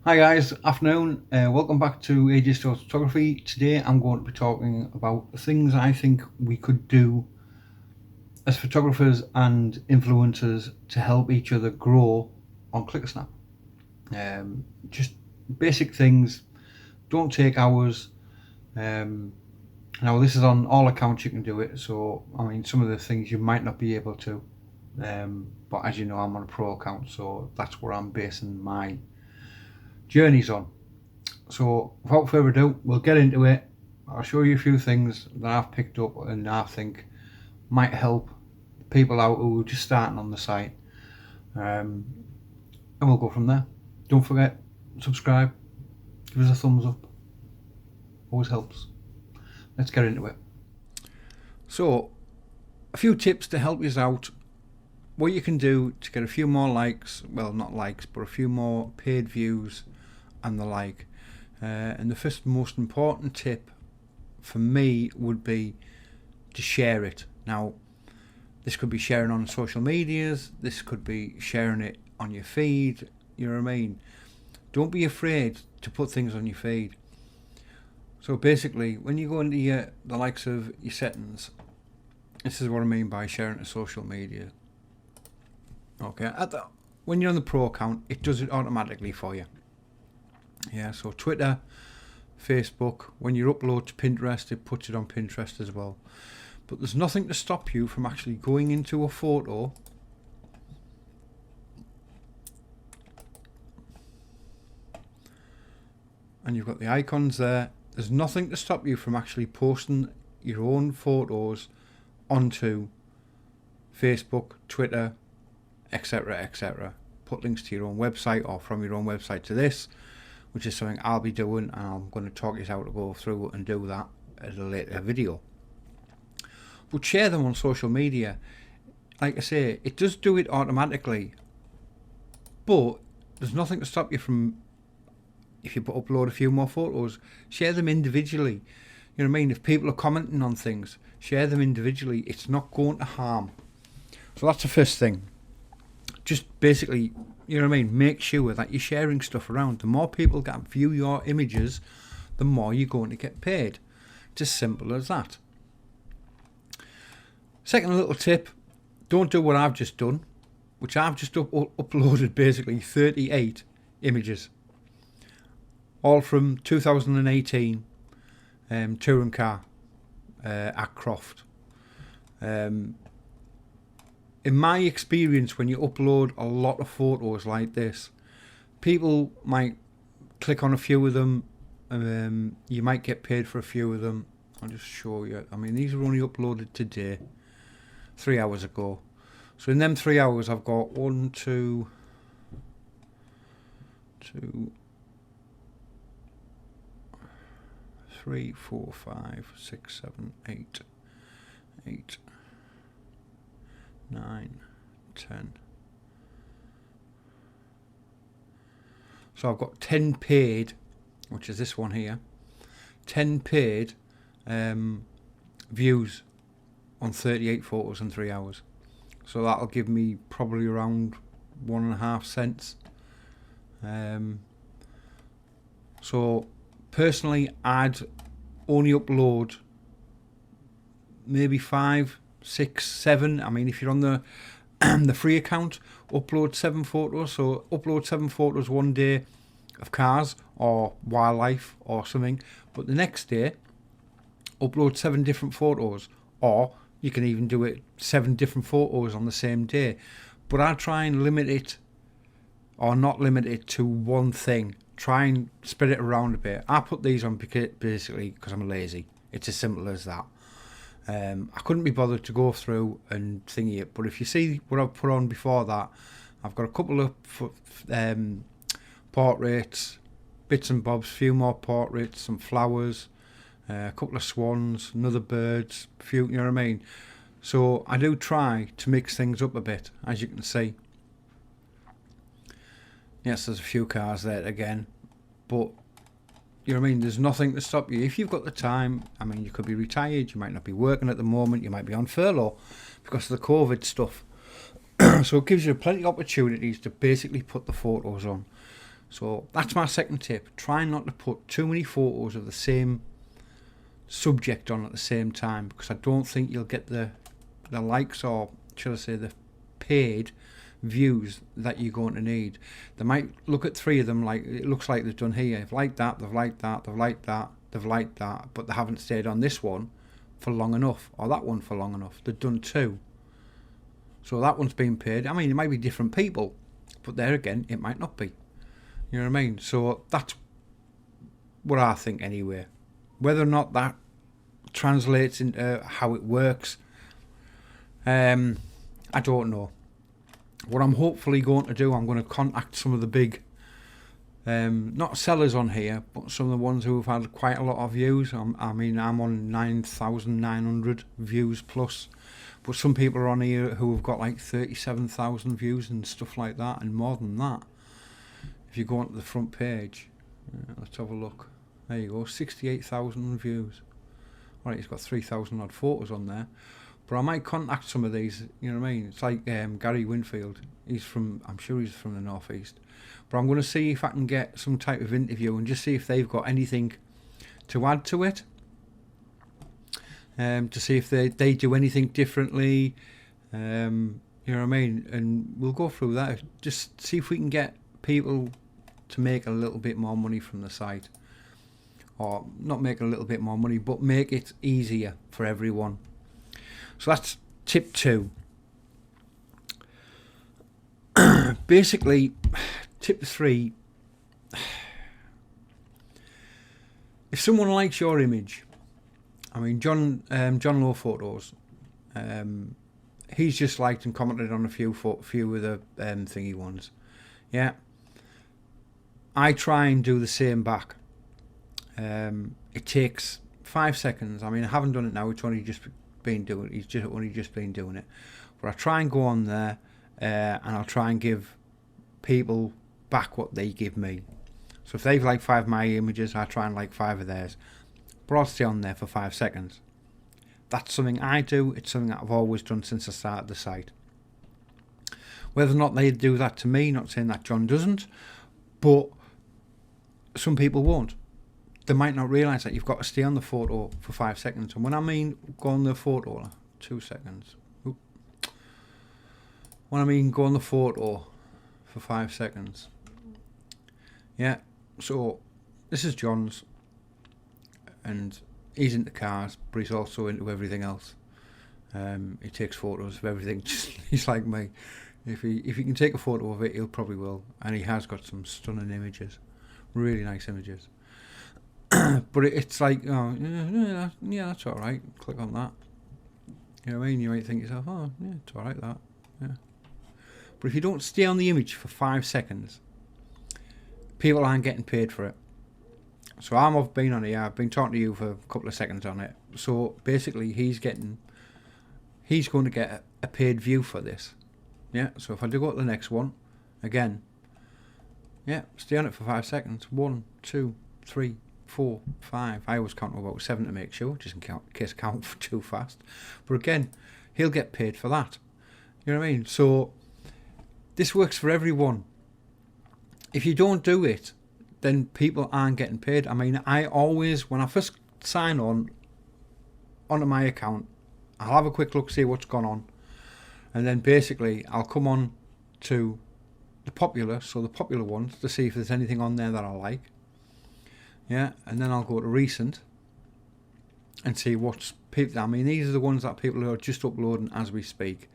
Hi guys, afternoon. Welcome back to AJ Stores Photography. Today I'm going to be talking about things I think we could do as photographers and influencers to help each other grow on ClickASnap. Just basic things, don't take hours. Um, Now this is on all accounts you can do it, so I mean some of the things you might not be able to. But as you know, I'm on a pro account, so that's where I'm basing my journeys on. So without further ado, we'll get into it. I'll show you a few things that I've picked up and I think might help people out who are just starting on the site. And we'll go from there. Don't forget, subscribe, give us a thumbs up. Always helps. Let's get into it. So, a few tips to help you out. What you can do to get a few more likes, well, not likes, but a few more paid views and the like. And the first most important tip for me would be to share it. Now, this could be sharing on social medias, this could be sharing it on your feed, you know what I mean? Don't be afraid to put things on your feed. So basically, when you go into the likes of your settings, this is what I mean by sharing to social media. Okay, when you're on the pro account, it does it automatically for you. Yeah, so Twitter, Facebook, when you upload to Pinterest, it puts it on Pinterest as well. But there's nothing to stop you from actually going into a photo and you've got the icons there. There's nothing to stop you from actually posting your own photos onto Facebook, Twitter, etc., etc. Put links to your own website or from your own website to this, which is something I'll be doing, and I'm going to talk you how to go through and do that at a later video. But share them on social media. Like I say, it does do it automatically, but there's nothing to stop you from, if you upload a few more photos, share them individually. You know what I mean? If people are commenting on things, share them individually. It's not going to harm. So that's the first thing. Just basically, you know what I mean, make sure that you're sharing stuff around. The more people can view your images, the more you're going to get paid. It's as simple as that. Second little tip, don't do what I've just done, which I've just uploaded basically 38 images, all from 2018 touring car at Croft. In my experience, when you upload a lot of photos like this, people might click on a few of them, you might get paid for a few of them. I'll just show you. I mean, these were only uploaded today, 3 hours ago. So in them 3 hours, I've got 1, 2, 3, 4, 5, 6, 7, 8, 9, 10. So I've got 10 paid, which is this one here, 10 paid views on 38 photos in 3 hours. So that'll give me probably around 1.5 cents. So personally, I'd only upload maybe 5, 6, 7. I mean, if you're on the the free account, upload 7 photos. So upload 7 photos one day of cars or wildlife or something, but the next day upload 7 different photos, or you can even do it 7 different photos on the same day. But I try and limit it, or not limit it to one thing. Try and spread it around a bit. I put these on basically because I'm lazy. It's as simple as that. I couldn't be bothered to go through and thingy it, but if you see what I've put on before that, I've got a couple of portraits, bits and bobs, few more portraits, some flowers, a couple of swans, another birds, a few, you know what I mean? So I do try to mix things up a bit, as you can see. Yes, there's a few cars there again, but you know what I mean, there's nothing to stop you. If you've got the time, I mean, you could be retired, you might not be working at the moment, you might be on furlough because of the COVID stuff. So it gives you plenty of opportunities to basically put the photos on. So that's my second tip. Try not to put too many photos of the same subject on at the same time, because I don't think you'll get the likes, or should I say the paid views that you're going to need. They might look at 3 of them like it looks like they've done here. They've liked that, they've liked that, they've liked that, they've liked that, but they haven't stayed on this one for long enough, or that one for long enough. They've done 2. So that one's been paid. I mean, it might be different people, but there again, it might not be. You know what I mean? So that's what I think anyway. Whether or not that translates into how it works, I don't know. What I'm hopefully going to do, I'm going to contact some of the big, not sellers on here, but some of the ones who have had quite a lot of views. I mean, I'm on 9,900 views plus, but some people are on here who have got like 37,000 views and stuff like that, and more than that. If you go onto the front page, let's have a look. There you go, 68,000 views. Alright, he's got 3,000 odd photos on there. But I might contact some of these, you know what I mean? It's like Gary Winfield. I'm sure he's from the northeast. But I'm going to see if I can get some type of interview and just see if they've got anything to add to it. To see if they do anything differently. You know what I mean? And we'll go through that. Just see if we can get people to make a little bit more money from the site. Or not make a little bit more money, but make it easier for everyone. So that's tip 2. Basically, tip 3. If someone likes your image, I mean John Lowe Photos, he's just liked and commented on a few of the thingy ones. Yeah, I try and do the same back. It takes 5 seconds. I mean, I haven't done it now. It's only just been doing. He's just only just been doing it. But I try and go on there, and I'll try and give people back what they give me. So if they've liked 5 of my images, I try and like 5 of theirs. But I'll stay on there for 5 seconds. That's something I do. It's something that I've always done since I started the site. Whether or not they do that to me, not saying that John doesn't, but some people won't. They might not realise that you've got to stay on the photo for 5 seconds. And when I mean go on the photo, 2 seconds. Oop. When I mean go on the photo for 5 seconds. Yeah, so this is John's. And he's into cars, but he's also into everything else. He takes photos of everything. He's like me. If he can take a photo of it, he'll probably will. And he has got some stunning images. Really nice images. But it's like, oh, yeah, that's all right. Click on that. You know what I mean? You might think to yourself, oh, yeah, it's all right, that. Yeah. But if you don't stay on the image for 5 seconds, people aren't getting paid for it. So I've been on here. I've been talking to you for a couple of seconds on it. So basically, he's going to get a paid view for this. Yeah. So if I do go to the next one, again, yeah, stay on it for 5 seconds. 1, 2, 3, 4, 5. I always count about 7 to make sure, just in case I count too fast. But again, he'll get paid for that. You know what I mean? So this works for everyone. If you don't do it, then people aren't getting paid. I mean, I always, when I first sign onto my account, I'll have a quick look, see what's gone on. And then basically, I'll come on to the popular ones, to see if there's anything on there that I like. Yeah, and then I'll go to recent and see what's people. I mean, these are the ones that people are just uploading as we speak.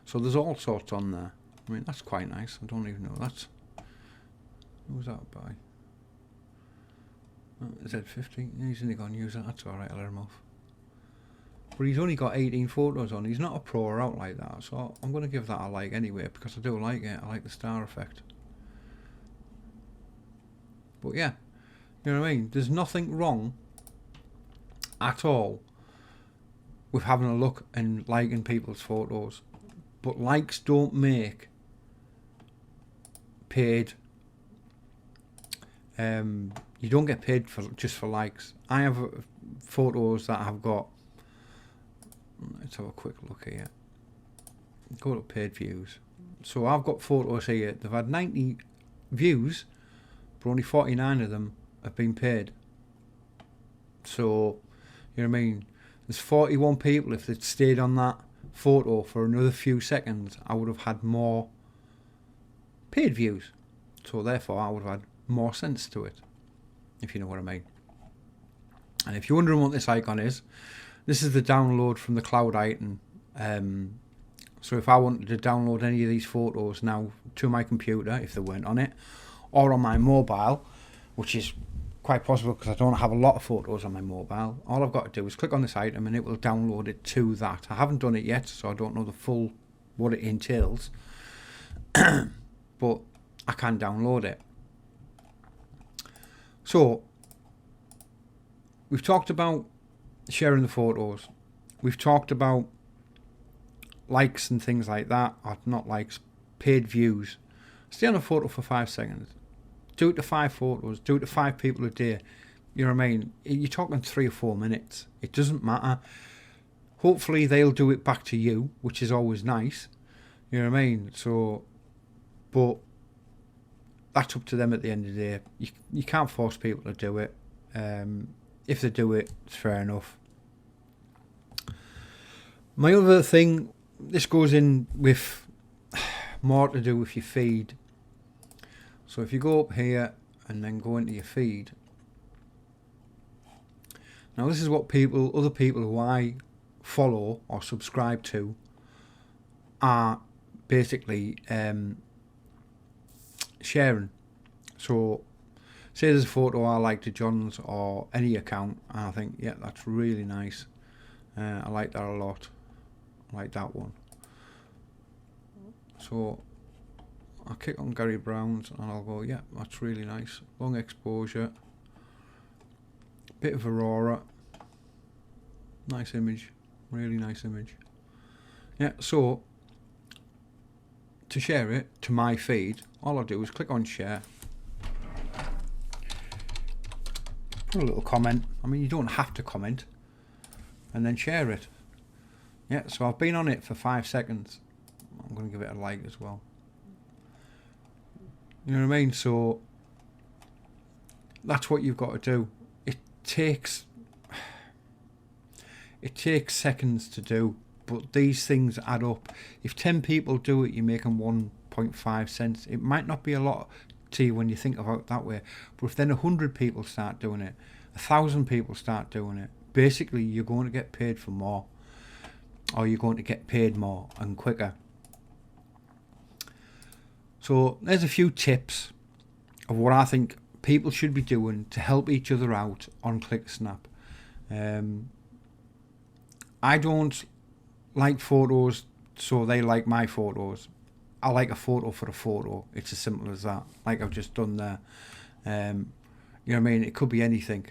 So there's all sorts on there. I mean, that's quite nice. I don't even know. Who's that by? Z50. He's only got user. That's alright, I'll let him off. But he's only got 18 photos on. He's not a pro or out like that. So I'm going to give that a like anyway, because I do like it. I like the star effect. But yeah, you know what I mean? There's nothing wrong at all with having a look and liking people's photos. But likes don't make paid. You don't get paid just for likes. I have photos that have got. Let's have a quick look here. Go to paid views. So I've got photos here. They've had 90 views, but only 49 of them have been paid. So, you know what I mean? There's 41 people. If they'd stayed on that photo for another few seconds, I would have had more paid views. So therefore, I would have had more sense to it, if you know what I mean. And if you're wondering what this icon is, this is the download from the cloud item. So if I wanted to download any of these photos now to my computer, if they weren't on it, or on my mobile, which is quite possible because I don't have a lot of photos on my mobile, all I've got to do is click on this item and it will download it to that. I haven't done it yet, so I don't know the full what it entails, but I can download it. So we've talked about sharing the photos. We've talked about likes and things like that, or not likes, paid views. Stay on a photo for 5 seconds. Do it to 5 photos. Do it to 5 people a day. You know what I mean? You're talking 3 or 4 minutes. It doesn't matter. Hopefully they'll do it back to you, which is always nice. You know what I mean? So, but that's up to them at the end of the day. You can't force people to do it. If they do it, it's fair enough. My other thing, this goes in with more to do with your feed. So if you go up here and then go into your feed. Now this is what other people who I follow or subscribe to are basically sharing. So say there's a photo I like to John's or any account and I think, yeah, that's really nice. I like that a lot. I like that one. So I'll click on Gary Brown's and I'll go, yeah, that's really nice. Long exposure. Bit of Aurora. Nice image. Really nice image. Yeah, so to share it to my feed, all I do is click on share. Put a little comment. I mean, you don't have to comment. And then share it. Yeah, so I've been on it for 5 seconds. I'm going to give it a like as well. You know what I mean? So that's what you've got to do. It takes seconds to do, but these things add up. If 10 people do it, you're making 1.5 cents. It might not be a lot to you when you think about it that way, but if then 100 people start doing it, 1,000 people start doing it, basically you're going to get paid for more, or you're going to get paid more and quicker. So there's a few tips of what I think people should be doing to help each other out on ClickASnap. I don't like photos so they like my photos. I like a photo for a photo. It's as simple as that, like I've just done there. You know what I mean? It could be anything.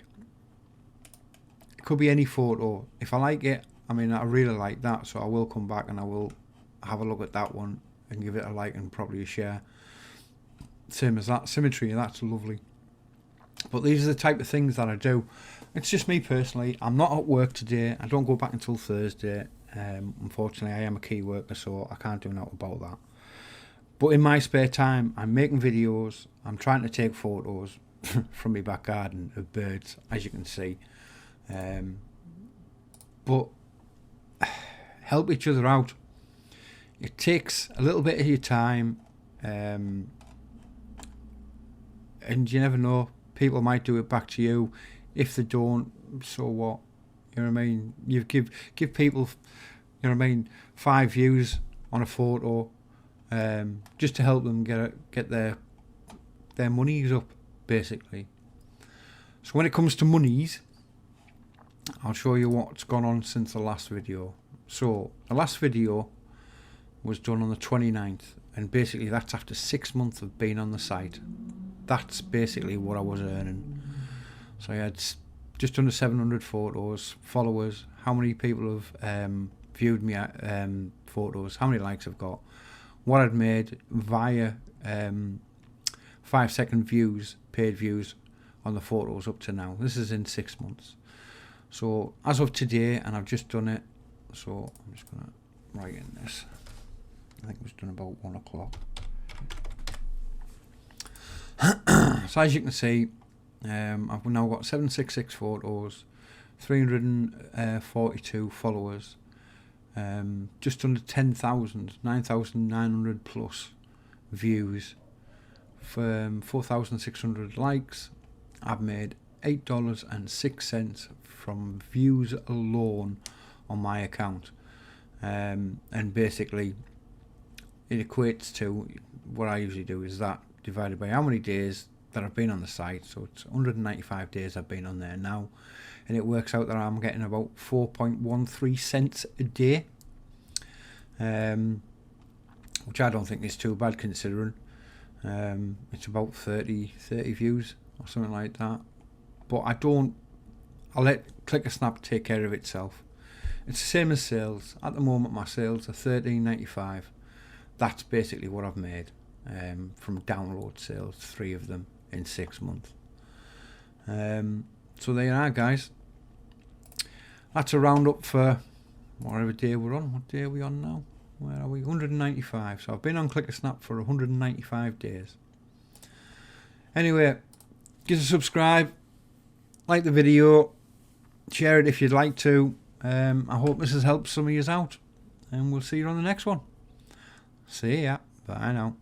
It could be any photo. If I like it, I mean, I really like that, so I will come back and I will have a look at that one and give it a like and probably a share. Same as that. Symmetry, that's lovely. But these are the type of things that I do. It's just me personally. I'm not at work today. I don't go back until Thursday. Unfortunately, I am a key worker, so I can't do nothing about that. But in my spare time, I'm making videos. I'm trying to take photos from my back garden of birds, as you can see. But help each other out. It takes a little bit of your time, and you never know. People might do it back to you. If they don't, so what? You know what I mean? You give people, you know what I mean, 5 views on a photo, just to help them get their monies up, basically. So when it comes to monies, I'll show you what's gone on since the last video. So the last video was done on the 29th, and basically that's after 6 months of being on the site. That's basically what I was earning. So I had just under 700 photos, followers, how many people have viewed me photos, how many likes I've got, what I'd made via 5-second views, paid views on the photos up to now. This is in 6 months. So as of today, and I've just done it, so I'm just going to write in this. I think it was done about 1 o'clock. So So as you can see, I've now got 766 photos, 342 followers, just under 10,000, 9,900 plus views, 4,600 likes. I've made $8.06 from views alone on my account, and basically it equates to, what I usually do is that divided by how many days that I've been on the site. So it's 195 days I've been on there now, and it works out that I'm getting about 4.13 cents a day, which I don't think is too bad considering it's about 30 views or something like that. But I'll let ClickASnap take care of itself. It's the same as sales. At the moment my sales are $13.95. That's basically what I've made from download sales, 3 of them in 6 months. So there you are, guys. That's a roundup for whatever day we're on. What day are we on now? Where are we? 195. So I've been on ClickASnap for 195 days. Anyway, give us a subscribe, like the video, share it if you'd like to. I hope this has helped some of you out, and we'll see you on the next one. See ya. Bye now.